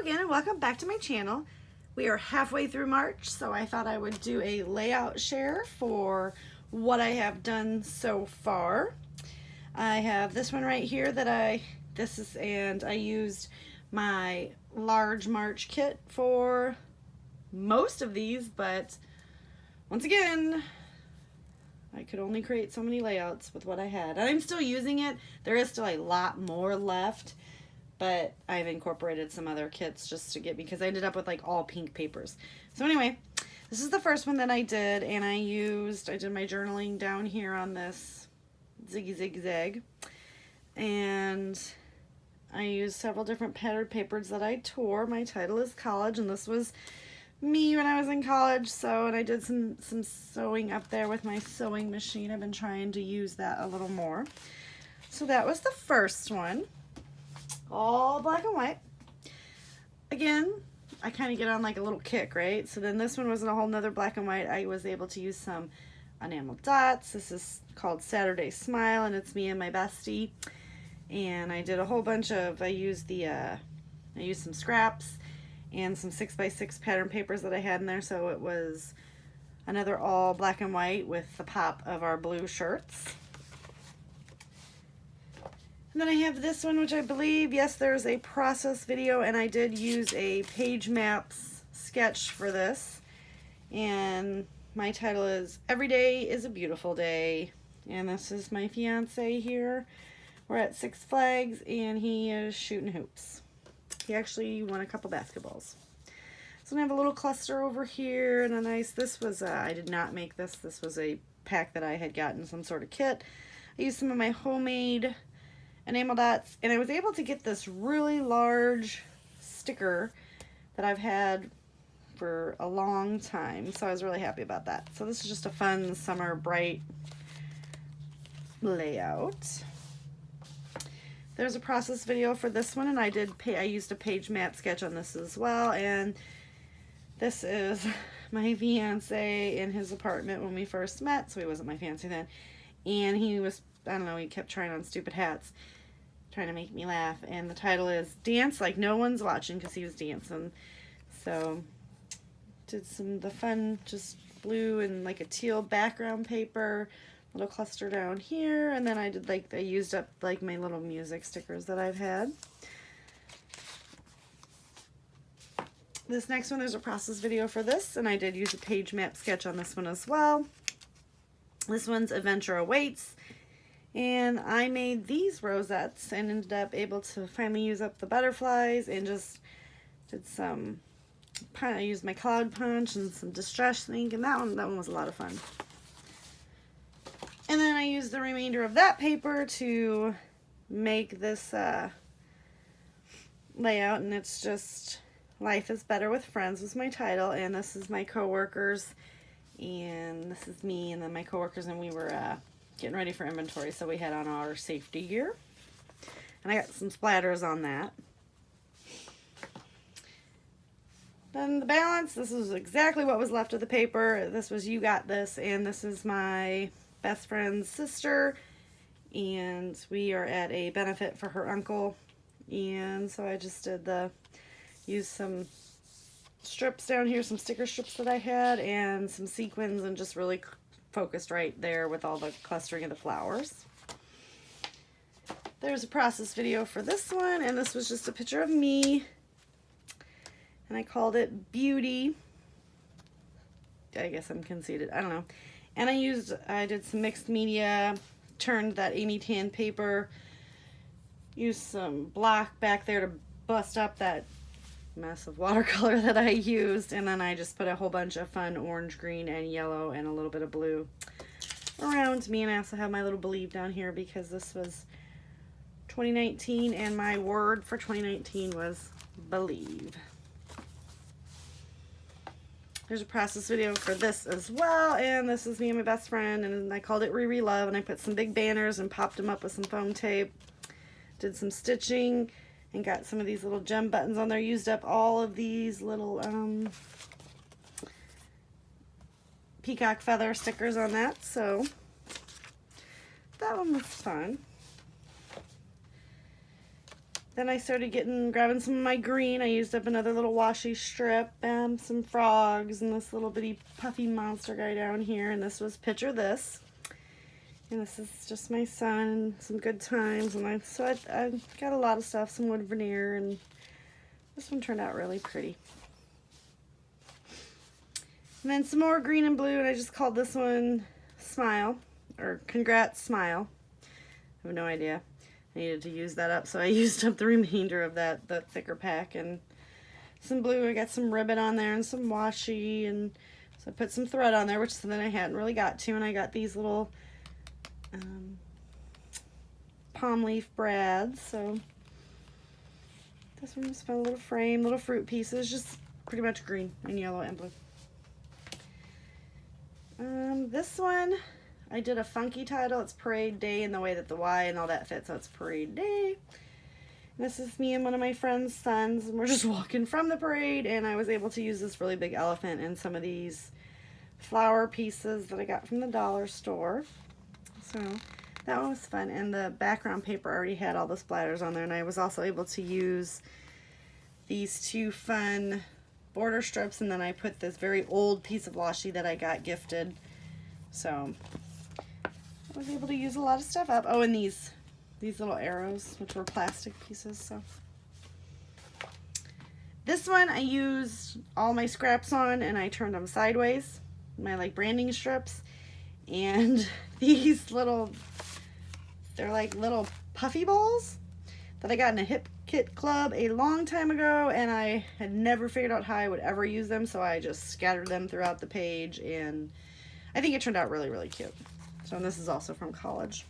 again and welcome back to my channel. We are halfway through March, so I thought I would do a layout share for what I have done so far. I have this one right here that I used my large March kit for most of these, but once again, I could only create so many layouts with what I had. And I'm still using it. There is still a lot more left, but I've incorporated some other kits just to get, because I ended up with like all pink papers. So anyway, this is the first one that I did, and I did my journaling down here on this ziggy zigzag, and I used several different patterned papers that I tore. My title is College, and this was me when I was in college. And I did some sewing up there with my sewing machine. I've been trying to use that a little more. So that was the first one. All black and white. Again, I kind of get on like a little kick, right? So then this one wasn't a whole nother black and white. I was able to use some enamel dots. This is called Saturday Smile, and it's me and my bestie. And I did a whole bunch of, I used some scraps and some 6x6 pattern papers that I had in there. So it was another all black and white with the pop of our blue shirts. And then I have this one, which I believe, yes, there's a process video, and I did use a page maps sketch for this. And my title is Every Day is a Beautiful Day. And this is my fiance here. We're at Six Flags, and he is shooting hoops. He actually won a couple basketballs. So I have a little cluster over here, and a nice, this was, I did not make this. This was a pack that I had gotten, some sort of kit. I used some of my homemade enamel dots, and I was able to get this really large sticker that I've had for a long time, so I was really happy about that. So this is just a fun summer bright layout. There's a process video for this one, and I used a page map sketch on this as well. And this is my fiance in his apartment when we first met. So he wasn't my fiance then, and he was, I don't know, he kept trying on stupid hats, trying to make me laugh. And the title is Dance Like No One's Watching, because he was dancing. So did the fun, just blue and like a teal background paper, little cluster down here. And then I used up like my little music stickers that I've had. This next one, there's a process video for this, and I did use a page map sketch on this one as well. This one's Adventure Awaits. And I made these rosettes and ended up able to finally use up the butterflies, and just did some, I used my cloud punch and some distress ink, and that one was a lot of fun. And then I used the remainder of that paper to make this layout, and it's just Life is Better with Friends was my title, and this is my coworkers, and this is me, and then my coworkers, and we were getting ready for inventory, so we had on our safety gear. And I got some splatters on that. Then the balance, this is exactly what was left of the paper. This was You Got This, and this is my best friend's sister, and we are at a benefit for her uncle. And so I just used some strips down here, some sticker strips that I had, and some sequins, and just really focused right there with all the clustering of the flowers. There's a process video for this one, and this was just a picture of me, and I called it Beauty. I guess I'm conceited, I don't know. And I did some mixed media, turned that Amy tan paper, used some block back there to bust up that mess of watercolor that I used, and then I just put a whole bunch of fun orange, green, and yellow, and a little bit of blue around me. And I also have my little Believe down here, because this was 2019, and my word for 2019 was believe. There's a process video for this as well, and this is me and my best friend, and I called it Riri Love, and I put some big banners and popped them up with some foam tape, did some stitching, and got some of these little gem buttons on there. Used up all of these little peacock feather stickers on that, so that one was fun. Then I started grabbing some of my green. I used up another little washi strip and some frogs and this little bitty puffy monster guy down here. And this was Picture This. And this is just my son and some good times. And I got a lot of stuff, some wood veneer, and this one turned out really pretty. And then some more green and blue, and I just called this one Smile, or Congrats Smile. I have no idea. I needed to use that up, so I used up the remainder of the thicker pack. And some blue, I got some ribbon on there and some washi, and so I put some thread on there, which then I hadn't really got to, and I got these little palm leaf brads. So this one just found a little frame, little fruit pieces, just pretty much green and yellow and blue. This one, I did a funky title. It's Parade Day in the way that the Y and all that fits, so it's Parade Day. And this is me and one of my friend's sons, and we're just walking from the parade, and I was able to use this really big elephant and some of these flower pieces that I got from the dollar store. So that one was fun, and the background paper already had all the splatters on there, and I was also able to use these two fun border strips, and then I put this very old piece of washi that I got gifted. So I was able to use a lot of stuff up. Oh, and these little arrows, which were plastic pieces. So this one I used all my scraps on, and I turned them sideways, my like branding strips. And these they're like little puffy balls that I got in a hip kit club a long time ago, and I had never figured out how I would ever use them, so I just scattered them throughout the page, and I think it turned out really, really cute. So, and this is also from college.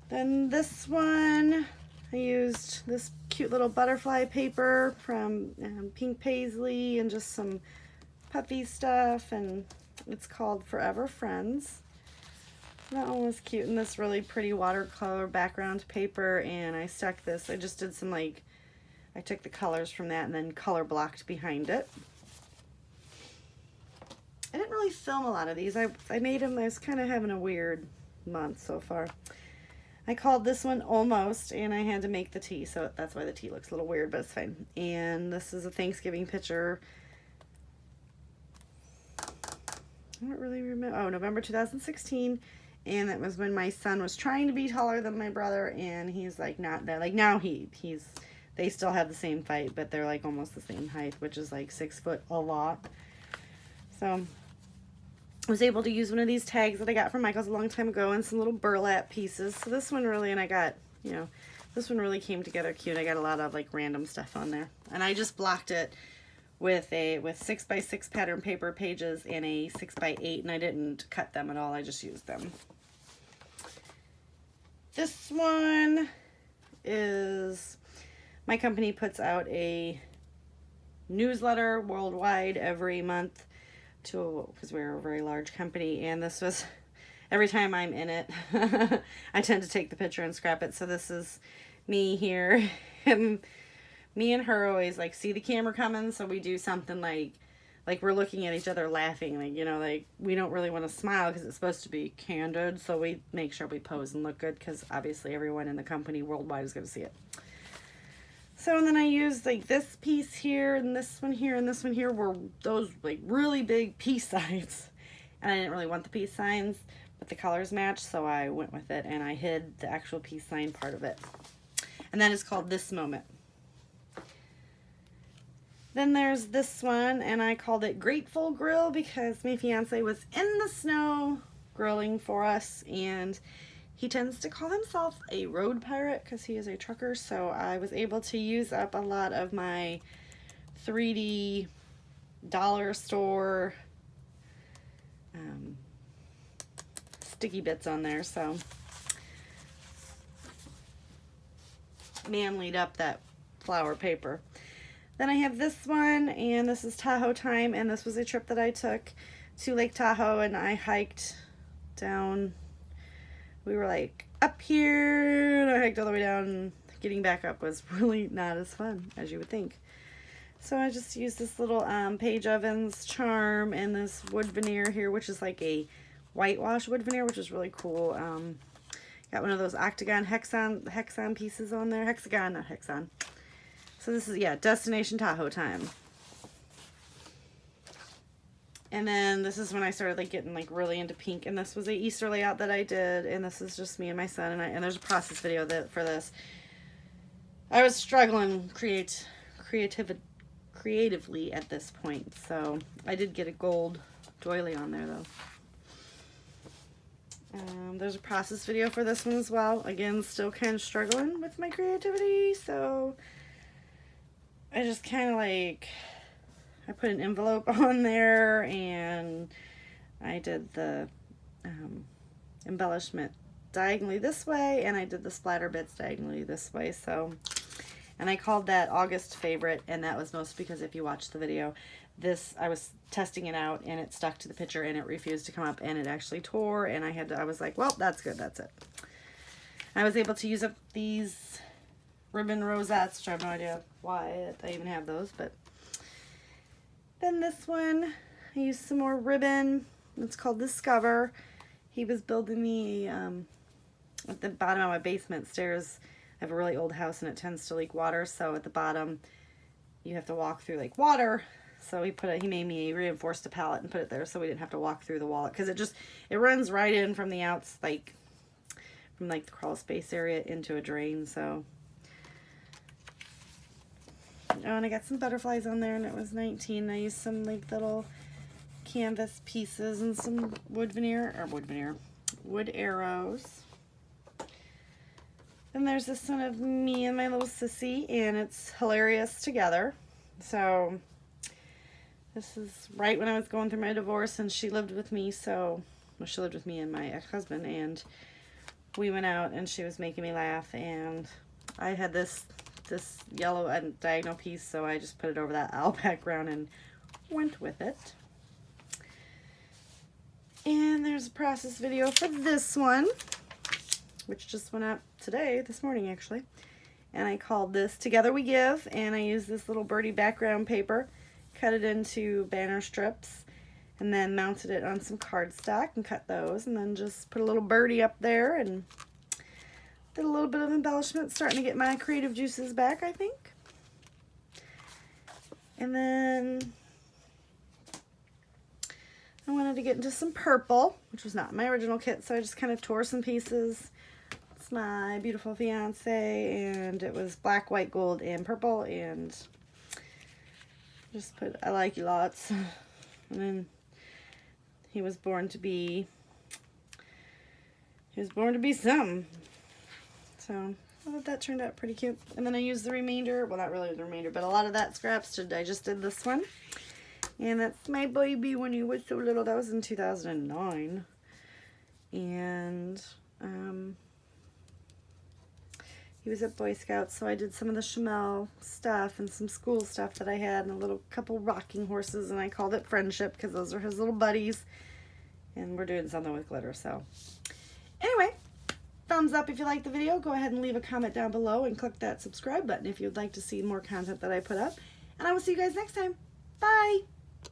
Then this one, I used this cute little butterfly paper from Pink Paisley and just some puffy stuff, and it's called Forever Friends. That one was cute, and this really pretty watercolor background paper, and I stuck this, I just did some I took the colors from that and then color blocked behind it. I didn't really film a lot of these. I made them, I was kind of having a weird month so far. I called this one Almost, and I had to make the tea, so that's why the tea looks a little weird, but it's fine. And this is a Thanksgiving picture. I don't really remember. Oh, November 2016. And that was when my son was trying to be taller than my brother, and he's like not that. Like now they still have the same height, but they're like almost the same height, which is like 6 foot a lot. So I was able to use one of these tags that I got from Michael's a long time ago and some little burlap pieces. So this one really, and I got, this one really came together cute. I got a lot of like random stuff on there. And I just blocked it with 6x6 pattern paper pages and a 6x8, and I didn't cut them at all. I just used them. This one is, my company puts out a newsletter worldwide every month because we're a very large company, and this was, every time I'm in it, I tend to take the picture and scrap it. So this is me here, and me and her always like see the camera coming, so we do something like we're looking at each other laughing, like we don't really want to smile because it's supposed to be candid, so we make sure we pose and look good because obviously everyone in the company worldwide is going to see it. So, and then I used like this piece here and this one here and this one here were those like really big peace signs, and I didn't really want the peace signs, but the colors matched, so I went with it, and I hid the actual peace sign part of it. And that is called This Moment. Then there's this one, and I called it Grateful Grill because my fiance was in the snow grilling for us, and he tends to call himself a road pirate because he is a trucker, so I was able to use up a lot of my 3D dollar store sticky bits on there, so manlied up that flower paper. Then I have this one, and this is Tahoe Time, and this was a trip that I took to Lake Tahoe, and I hiked down. We were like up here, and I hiked all the way down, and getting back up was really not as fun as you would think. So I just used this little Paige Evans charm and this wood veneer here, which is like a whitewash wood veneer, which is really cool. Got one of those octagon hexagon pieces on there. Hexagon, not hexagon. So this is, yeah, Destination Tahoe Time. And then this is when I started like getting like really into pink, and this was a Easter layout that I did, and this is just me and my son, and there's a process video for this. I was struggling creatively at this point, so I did get a gold doily on there though. There's a process video for this one as well. Again, still kind of struggling with my creativity, so I just kind of like, I put an envelope on there, and I did the embellishment diagonally this way, and I did the splatter bits diagonally this way. So, and I called that August Favorite, and that was mostly because if you watch the video, I was testing it out, and it stuck to the picture, and it refused to come up, and it actually tore, and I was like, well, that's good, that's it. I was able to use up these ribbon rosettes, which I have no idea why I even have those, but then this one, I used some more ribbon. It's called Discover. He was building me at the bottom of my basement stairs. I have a really old house, and it tends to leak water, so at the bottom you have to walk through like water. So he reinforced a pallet and put it there so we didn't have to walk through the wall, because it runs right in from the outs, like from like the crawl space area into a drain. So, oh, and I got some butterflies on there, and it was $19. I used some like little canvas pieces and some wood arrows. Then there's this one of me and my little sissy, and it's Hilarious Together. So this is right when I was going through my divorce, and she lived with me. So, well, she lived with me and my ex-husband, and we went out, and she was making me laugh, and I had this yellow and diagonal piece, so I just put it over that owl background and went with it. And there's a process video for this one, which just went up this morning actually, and I called this Together We Give, and I used this little birdie background paper, cut it into banner strips, and then mounted it on some cardstock and cut those, and then just put a little birdie up there and did a little bit of embellishment, starting to get my creative juices back, I think. And then I wanted to get into some purple, which was not my original kit, so I just kind of tore some pieces. It's my Beautiful Fiance, and it was black, white, gold, and purple, and just put I Like You Lots. And then he was born to be some. So I thought that turned out pretty cute. And then I used the remainder, well, not really the remainder, but a lot of that scraps. I just did this one. And that's my baby when he was so little. That was in 2009. And he was at Boy Scouts, so I did some of the Chamel stuff and some school stuff that I had, and a couple rocking horses, and I called it Friendship because those are his little buddies. And we're doing something with glitter, so anyway, thumbs up if you like the video. Go ahead and leave a comment down below and click that subscribe button if you'd like to see more content that I put up. And I will see you guys next time. Bye!